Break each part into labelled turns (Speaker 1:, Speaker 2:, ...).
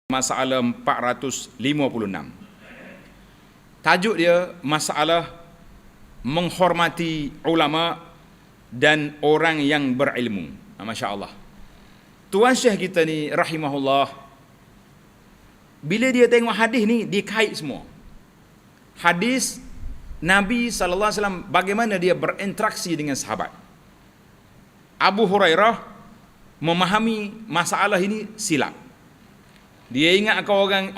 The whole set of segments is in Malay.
Speaker 1: Masalah 456. Tajuk dia masalah menghormati ulama dan orang yang berilmu. Masya Allah. Tuan Syekh kita ni rahimahullah, bila dia tengok hadis ni, dia kait semua. Hadis Nabi SAW, bagaimana dia berinteraksi dengan sahabat. Abu Hurairah memahami masalah ini silap. Dia ingat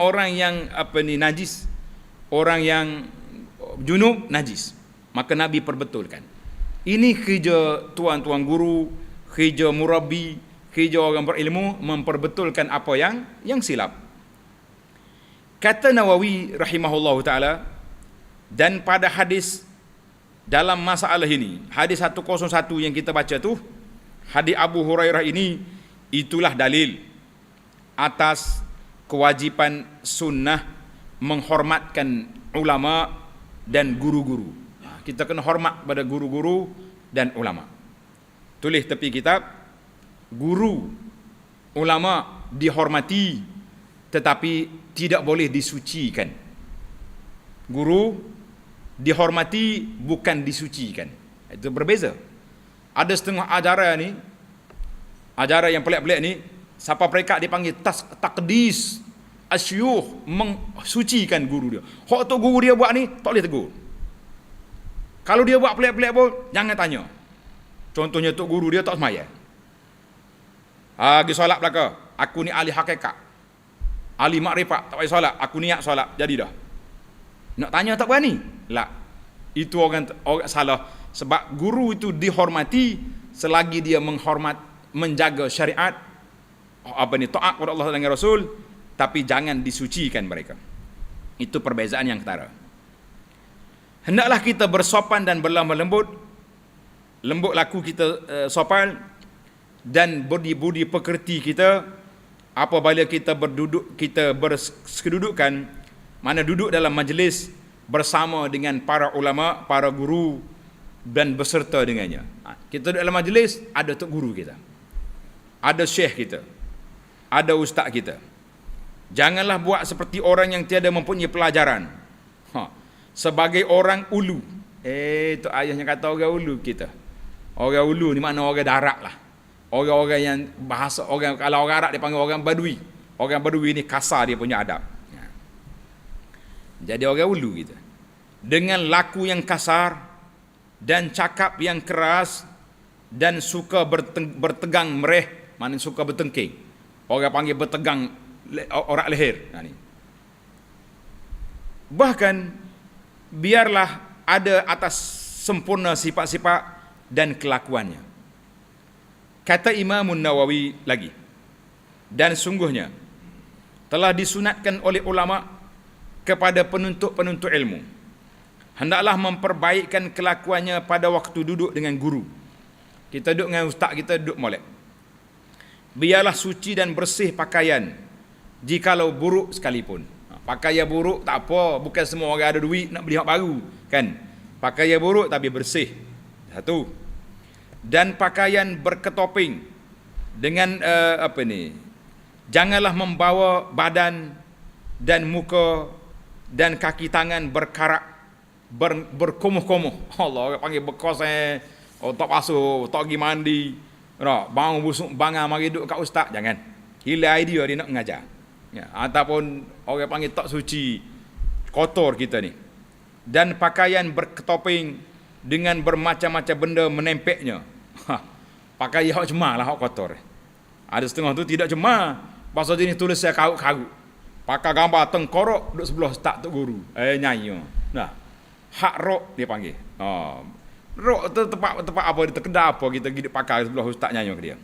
Speaker 1: orang yang najis, orang yang junub najis. Maka Nabi perbetulkan. Ini kerja tuan-tuan guru, kerja murabi, kerja orang berilmu memperbetulkan apa yang silap. Kata Nawawi rahimahullahu taala, dan pada hadis dalam masalah ini, hadis 101 yang kita baca tu, hadis Abu Hurairah ini, itulah dalil atas kewajipan sunnah menghormatkan ulama dan guru-guru. Kita kena hormat pada guru-guru dan ulama. Tulis tepi kitab, guru, ulama dihormati tetapi tidak boleh disucikan. Guru dihormati bukan disucikan. Itu berbeza. Ada setengah ajaran yang pelik-pelik ni, siapa mereka dipanggil takdis asyuh, mensucikan guru dia. Hak tu guru dia buat ni tak boleh tegur. Kalau dia buat pelik-pelik pun jangan tanya. Contohnya tok guru dia tak semaya. Pergi solat belaka, aku ni ahli hakikat, ahli makrifat, tak payah solat, aku niat solat, jadi dah. Nak tanya tak berani. Lah. Itu orang salah. Sebab guru itu dihormati selagi dia menjaga syariat, taat kepada Allah dan Rasul, tapi jangan disucikan mereka. Itu perbezaan yang ketara. Hendaklah kita bersopan dan berlemah lembut, lembut laku kita, sopan, dan budi pekerti kita apabila kita berkedudukan, mana duduk dalam majlis bersama dengan para ulama, para guru, dan berserta dengannya. Kita duduk dalam majlis, ada tok guru kita, ada syekh kita, ada ustaz kita. Janganlah buat seperti orang yang tiada mempunyai pelajaran. Sebagai orang ulu. Itu ayahnya kata orang ulu kita. Orang ulu ni makna orang darat lah. Orang-orang yang bahasa orang, kalau orang Arab dia panggil orang badui. Orang badui ni kasar dia punya adab. Jadi orang ulu kita. Dengan laku yang kasar dan cakap yang keras dan suka bertegang mereh, mana suka bertengking. Orang panggil bertegang orak leher. Bahkan biarlah ada atas sempurna sifat-sifat dan kelakuannya. Kata Imam Nawawi lagi, dan sungguhnya telah disunatkan oleh ulama kepada penuntut-penuntut ilmu, hendaklah memperbaikkan kelakuannya pada waktu duduk dengan guru. Kita duduk dengan ustaz kita, duduk molek. Biarlah suci dan bersih pakaian, jikalau buruk sekalipun. Pakaian buruk tak apa, bukan semua orang ada duit nak beli hak baru, kan? Pakaian buruk tapi bersih. Satu. Dan pakaian berketoping dengan janganlah membawa badan dan muka dan kaki tangan berkarak, berkomoh-komoh. Allah, orang panggil bekos tak basuh, tak pergi mandi, bang busuk bangang mari duduk kat ustaz, jangan. Gila idea dia nak mengajar. Ataupun orang panggil tak suci, kotor kita ni. Dan pakaian berketoping dengan bermacam-macam benda menempeknya. Pakai hak cemar lah, hak kotor. Ada setengah tu tidak cemar, pasal jenis tulis saya karut-karut. Pakai gambar tengkorok duduk sebelah ustaz tu guru. Nyanyi. Nah, hak rok dia panggil. Rok tu tempat apa, di kedai apa kita pergi pakai sebelah ustaz nyanyi ke dia.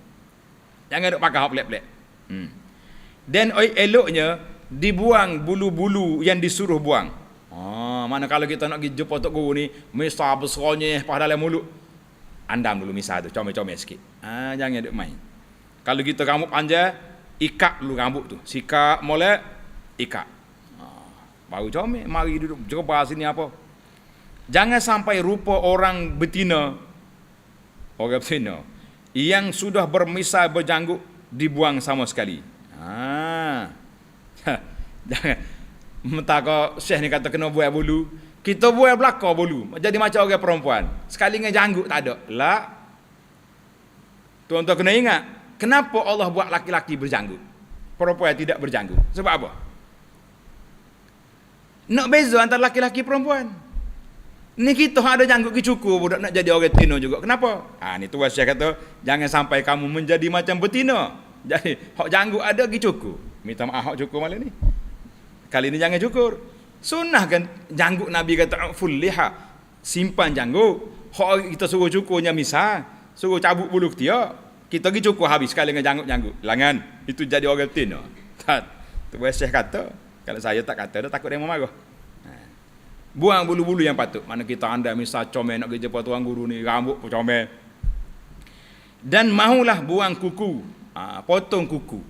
Speaker 1: Jangan duk pakai hak pelik-pelik. Dan eloknya dibuang bulu-bulu yang disuruh buang. Mana kalau kita nak pergi jumpa tok guru ni, misal besarnya pada dalam mulut, andam dulu misal tu, comel-comel sikit. Jangan duk main. Kalau kita rambut panjang, ikat dulu rambut tu. Sikat molek, ikat. Baru comel, mari duduk coba sini apa. Jangan sampai rupa orang betina yang sudah bermisal berjanggut dibuang sama sekali. Jangan mentah kau Syekh ni kata kena buat bulu, kita buat belakang bulu jadi macam orang perempuan. Sekali dengan janggut tak ada. Lah. Tuan-tuan kena ingat, kenapa Allah buat laki-laki berjanggut, perempuan tidak berjanggut? Sebab apa? Nak beza antara laki-laki perempuan. Ni kita ada janggut ke cukur budak nak jadi orang betina juga. Kenapa? Ni tuan Syekh kata, jangan sampai kamu menjadi macam betina. Jadi hak janggut ada ke cukur. Minta maaf hak cukur malam ni. Kali ni jangan cukur. Sunnah kan janggut Nabi kata full liha, simpan janggut. Hak kita suruh cukurnya misal, suruh cabut bulu dia, kita pergi cukur habis sekali dengan janggut-janggut. Langan, itu jadi orang betina. Tu Syekh kata, kalau saya tak kata, dia takut dia marah. Buang bulu-bulu yang patut. Mana kita anda misal comel nak kerja tuan guru ni, rambut pun comel. Dan mahulah buang kuku, potong kuku.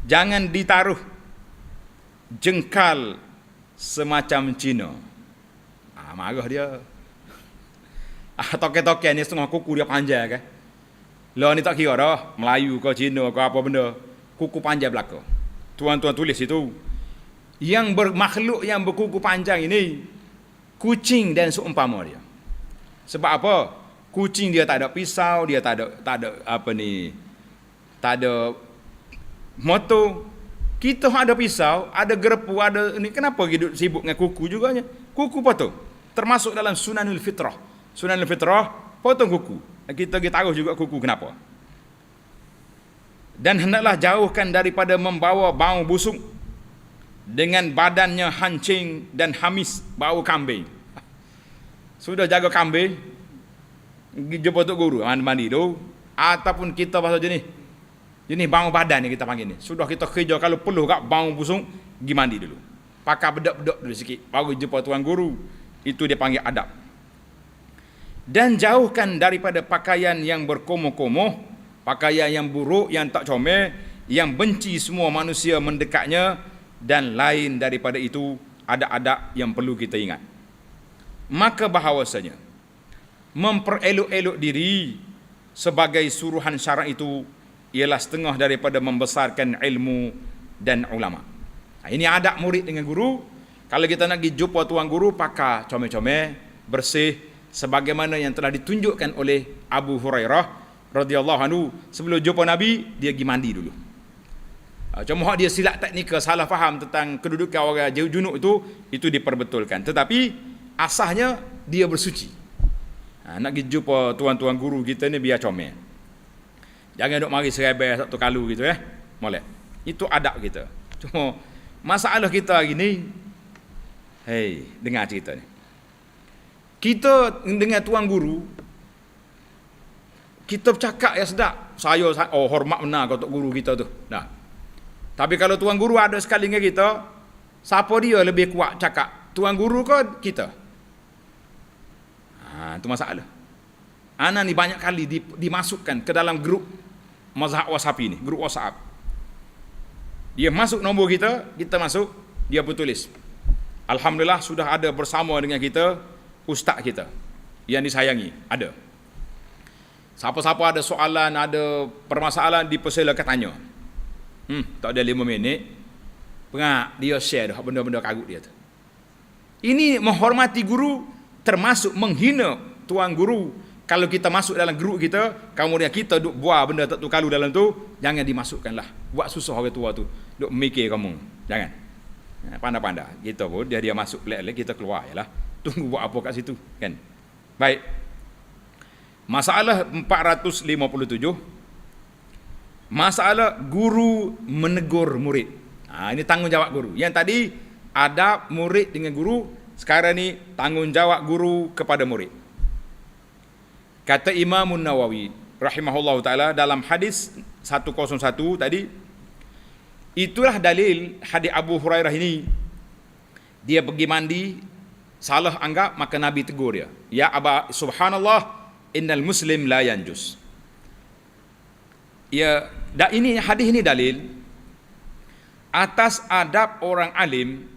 Speaker 1: Jangan ditaruh jengkal semacam Cina. Marah dia. Toke-toke ni setengah kuku dia panjang kan. Lah ni tak kira dah Melayu ke Cina ke apa benda, kuku panjang belaka. Tuan-tuan tulis itu. Yang bermakhluk yang berkuku panjang ini kucing dan seumpama dia. Sebab apa? Kucing dia tak ada pisau, dia tak ada apa ni, tak ada motor. Kita ada pisau, ada gerpu, ada ni. Kenapa hidup sibuk dengan kuku juga? Kuku potong. Termasuk dalam sunanul fitrah. Sunanul fitrah, potong kuku. Kita tahu juga kuku kenapa. Dan hendaklah jauhkan daripada membawa bau busuk dengan badannya hancing dan hamis bau kambing. Sudah jaga kambing, jumpa tok guru mandi tu, ataupun kita pasal jenis bau badan ni kita panggil ni. Sudah kita kerja kalau perlu kat bau busuk, pergi mandi dulu. Pakai bedak-bedak dulu sikit, baru jumpa tuan guru. Itu dia panggil adab. Dan jauhkan daripada pakaian yang berkomoh-komoh, pakaian yang buruk, yang tak comel, yang benci semua manusia mendekatnya, dan lain daripada itu ada adab yang perlu kita ingat. Maka bahawasanya memperelok-elok diri sebagai suruhan syarak itu ialah setengah daripada membesarkan ilmu dan ulama. Ini adab murid dengan guru. Kalau kita nak pergi jumpa tuan guru, pakai comel-comel, bersih, sebagaimana yang telah ditunjukkan oleh Abu Hurairah radhiyallahu anhu. Sebelum jumpa Nabi, dia pergi mandi dulu. Cuma dia silap teknikal, salah faham tentang kedudukan orang junub itu diperbetulkan. Tetapi asasnya dia bersuci. Nak pergi jumpa tuan-tuan guru kita ni biar comel. Jangan duk mari serebel satu kalu gitu Molek. Itu adab kita. Cuma masalah kita hari ni, dengar cerita ni. Kita dengan tuan guru, kita bercakap ya sedap. Saya hormat benar kau tok guru kita tu. Nah. Tapi kalau tuan guru ada sekali dengan kita, siapa dia lebih kuat cakap? Tuan guru ke kita? Itu masalah. Ana ni banyak kali dimasukkan ke dalam grup mazhab WhatsApp ini, grup WhatsApp. Dia masuk nombor kita masuk, dia bertulis. Alhamdulillah sudah ada bersama dengan kita ustaz kita yang disayangi, ada. Siapa-siapa ada soalan, ada permasalahan, dipersilakan tanya. Tak ada 5 minit, pengak dia share dah benda-benda karut dia tu. Ini menghormati guru, termasuk menghina tuan guru. Kalau kita masuk dalam grup kita, kemudian kita duk buat benda tak tu kalu dalam tu, jangan dimasukkanlah. Buat susah orang tua tu, duk mikir kamu. Jangan. Pandai-pandai. Kita pun dia masuk pelik-pelik, kita keluar jelah. Tunggu buat apa kat situ, kan? Baik. Masalah 457. Masalah guru menegur murid. Ini tanggungjawab guru. Yang tadi adab murid dengan guru, sekarang ni tanggungjawab guru kepada murid. Kata Imam Nawawi rahimahullah taala dalam hadis 101 tadi, itulah dalil hadis Abu Hurairah ini. Dia pergi mandi, salah anggap, maka Nabi tegur dia. Ya Aba, subhanallah, innal muslim la yanjus. Ya, ini hadis ini dalil atas adab orang alim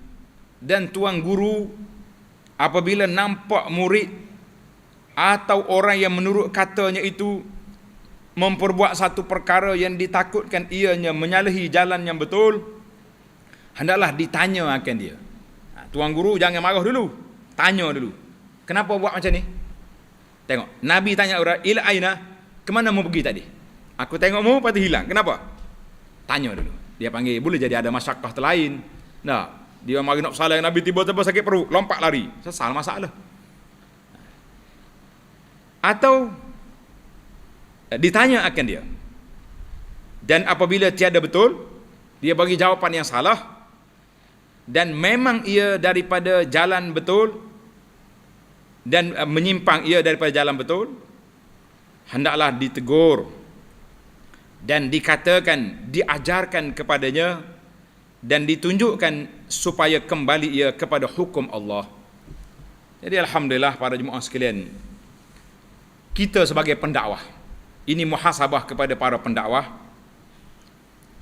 Speaker 1: dan tuan guru apabila nampak murid atau orang yang menurut katanya itu memperbuat satu perkara yang ditakutkan ianya menyalahi jalan yang betul, hendaklah ditanya akan dia. Tuan guru jangan marah dulu, tanya dulu. Kenapa buat macam ni? Tengok, Nabi tanya orang, ila aina, ke mana mau pergi tadi? Aku tengok mu, lepas tu hilang. Kenapa? Tanya dulu. Dia panggil, boleh jadi ada masyarakat lain. Nah, dia mari nak salah Nabi, tiba-tiba sakit perut, lompat lari. Sesal masalah. Atau ditanya akan dia. Dan apabila tiada betul, dia bagi jawapan yang salah, dan memang ia daripada jalan betul, dan menyimpang ia daripada jalan betul, hendaklah ditegur dan dikatakan, diajarkan kepadanya, dan ditunjukkan supaya kembali ia kepada hukum Allah. Jadi alhamdulillah para jemaah sekalian, kita sebagai pendakwah, ini muhasabah kepada para pendakwah,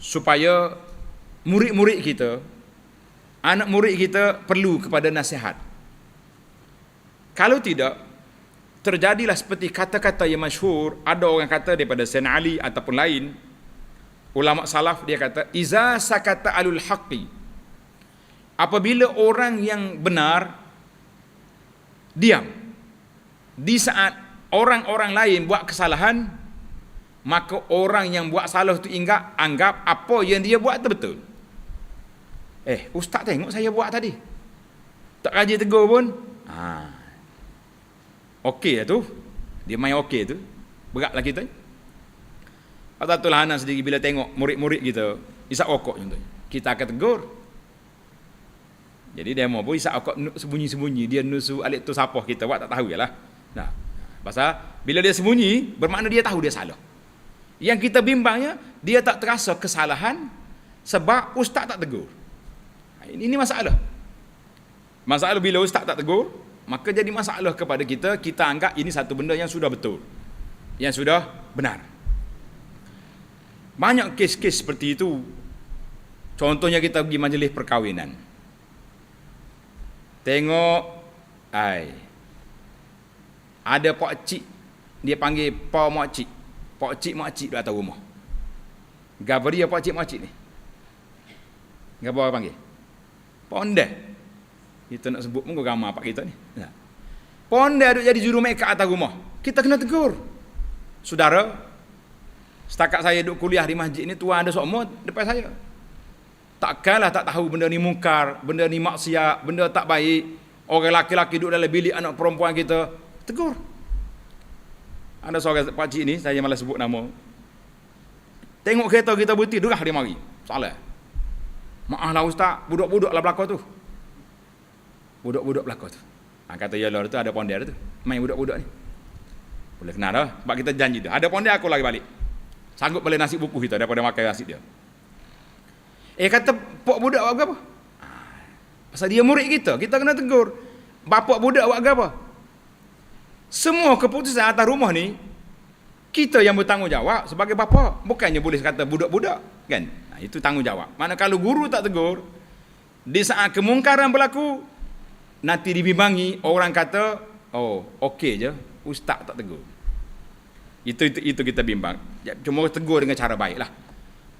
Speaker 1: supaya murid-murid kita, anak murid kita perlu kepada nasihat. Kalau tidak, terjadilah seperti kata-kata yang masyhur. Ada orang kata daripada Sayyidina Ali ataupun lain ulama salaf, dia kata, iza sakata alul haqqi, apabila orang yang benar diam di saat orang-orang lain buat kesalahan, maka orang yang buat salah itu anggap apa yang dia buat itu betul. Ustaz tengok saya buat tadi, tak rajin tegur pun, okey lah tu, dia main okey tu, beratlah kita. Atatul Hanan sendiri bila tengok murid-murid kita isap rokok contohnya, kita akan tegur. Jadi demo pun isap rokok sembunyi-sembunyi, dia nusu alik tu siapa kita buat tak tahu jelah. Nah, pasal bila dia sembunyi bermakna dia tahu dia salah. Yang kita bimbangnya dia tak terasa kesalahan sebab ustaz tak tegur. Ini masalah. Masalah bila ustaz tak tegur, maka jadi masalah kepada kita. Kita anggap ini satu benda yang sudah betul, yang sudah benar. Banyak kes-kes seperti itu. Contohnya kita pergi majlis perkahwinan, tengok ada pak cik, dia panggil pak mak cik dah tahu rumah. Gapo dia pak cik ni? Gapo orang panggil? Pondah. Kita nak sebut pun ramai pak kita ni. Pondah duk jadi juru make up atas rumah. Kita kena tegur. Saudara, setakat saya duk kuliah di masjid ni, tuan ada sokmo depan saya. Takkanlah tak tahu benda ni mungkar, benda ni maksiat, benda tak baik. Orang laki-laki duduk dalam bilik anak perempuan kita, tegur. Ada seorang pakcik ni, saya malah sebut nama. Tengok kereta kita berhenti, durah dia mari. Salah. Maaflah ustaz, budak-budak lah belakang tu. Budak-budak belakang tu. Kata yalah tu ada pondek tu. Main budak-budak ni. Boleh kenal dah, sebab kita janji dah. Ada pondek aku lagi balik. Sanggup beli nasi buku kita daripada makan nasi dia. Kata pok budak buat apa? Pasal dia murid kita kena tegur. Bapak budak buat apa? Semua keputusan atas rumah ni kita yang bertanggungjawab sebagai bapa. Bukannya boleh kata budak-budak, kan? Itu tanggungjawab. Mana kalau guru tak tegur, di saat kemungkaran berlaku, nanti dibimbangi, orang kata, oh, okey je, ustaz tak tegur. Itu kita bimbang. Cuma tegur dengan cara baiklah.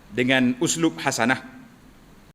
Speaker 1: Dengan uslub hasanah.